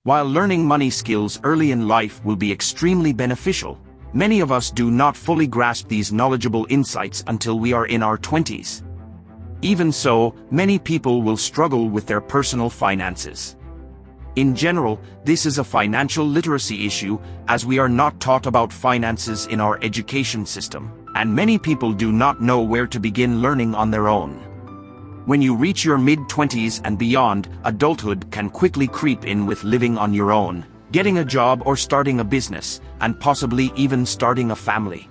While learning money skills early in life will be extremely beneficial, many of us do not fully grasp these knowledgeable insights until we are in our 20s. Even so, many people will struggle with their personal finances. In general, this is a financial literacy issue, as we are not taught about finances in our education system, and many people do not know where to begin learning on their own. When you reach your mid-20s and beyond, adulthood can quickly creep in with living on your own, getting a job or starting a business, and possibly even starting a family.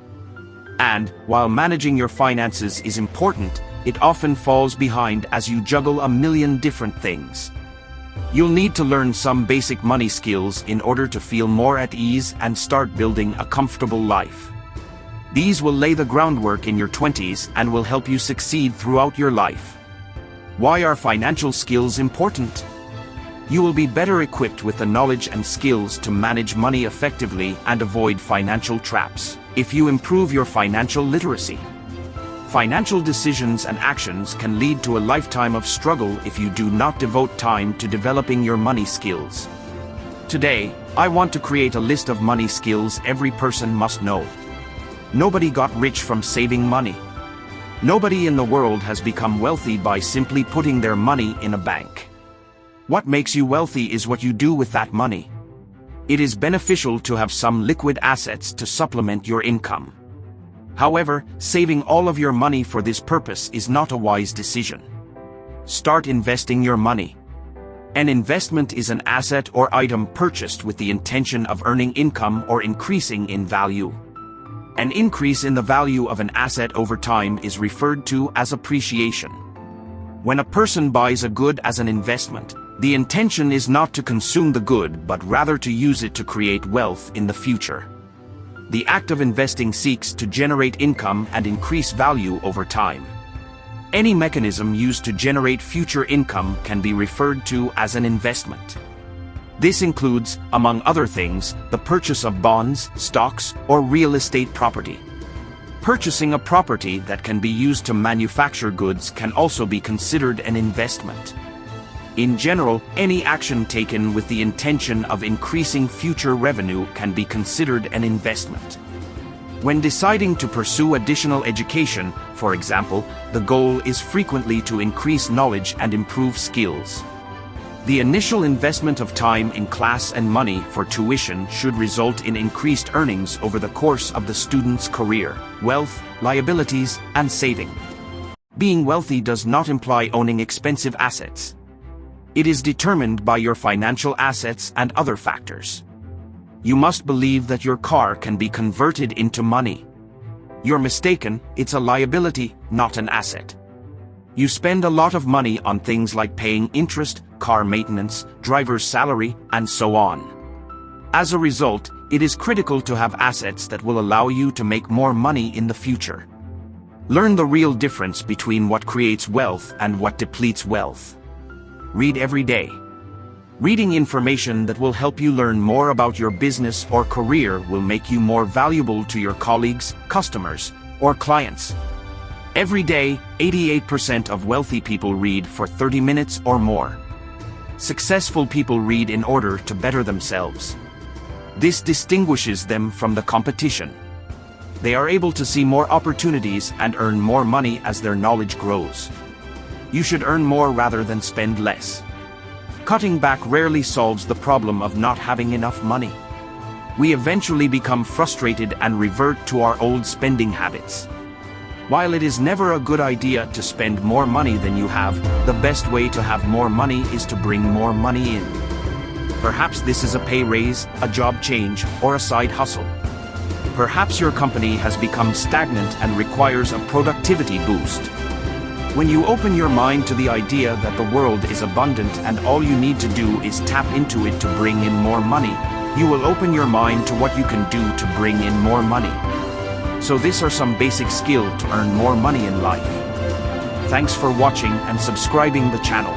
And, while managing your finances is important, it often falls behind as you juggle a million different things. You'll need to learn some basic money skills in order to feel more at ease and start building a comfortable life. These will lay the groundwork in your 20s and will help you succeed throughout your life. Why are financial skills important? You will be better equipped with the knowledge and skills to manage money effectively and avoid financial traps if you improve your financial literacy. Financial decisions and actions can lead to a lifetime of struggle if you do not devote time to developing your money skills. Today, I want to create a list of money skills every person must know. Nobody got rich from saving money. Nobody in the world has become wealthy by simply putting their money in a bank. What makes you wealthy is what you do with that money. It is beneficial to have some liquid assets to supplement your income. However, saving all of your money for this purpose is not a wise decision. Start investing your money. An investment is an asset or item purchased with the intention of earning income or increasing in value. An increase in the value of an asset over time is referred to as appreciation. When a person buys a good as an investment, the intention is not to consume the good but rather to use it to create wealth in the future. The act of investing seeks to generate income and increase value over time. Any mechanism used to generate future income can be referred to as an investment. This includes, among other things, the purchase of bonds, stocks, or real estate property. Purchasing a property that can be used to manufacture goods can also be considered an investment. In general, any action taken with the intention of increasing future revenue can be considered an investment. When deciding to pursue additional education, for example, the goal is frequently to increase knowledge and improve skills. The initial investment of time in class and money for tuition should result in increased earnings over the course of the student's career, wealth, liabilities, and saving. Being wealthy does not imply owning expensive assets. It is determined by your financial assets and other factors. You must believe that your car can be converted into money. You're mistaken, it's a liability, not an asset. You spend a lot of money on things like paying interest, car maintenance, driver's salary, and so on. As a result, it is critical to have assets that will allow you to make more money in the future. Learn the real difference between what creates wealth and what depletes wealth. Read every day. Reading information that will help you learn more about your business or career will make you more valuable to your colleagues, customers, or clients. Every day, 88% of wealthy people read for 30 minutes or more. Successful people read in order to better themselves. This distinguishes them from the competition. They are able to see more opportunities and earn more money as their knowledge grows. You should earn more rather than spend less. Cutting back rarely solves the problem of not having enough money. We eventually become frustrated and revert to our old spending habits. While it is never a good idea to spend more money than you have, the best way to have more money is to bring more money in. Perhaps this is a pay raise, a job change, or a side hustle. Perhaps your company has become stagnant and requires a productivity boost. When you open your mind to the idea that the world is abundant and all you need to do is tap into it to bring in more money, you will open your mind to what you can do to bring in more money. So these are some basic skills to earn more money in life. Thanks for watching and subscribing the channel.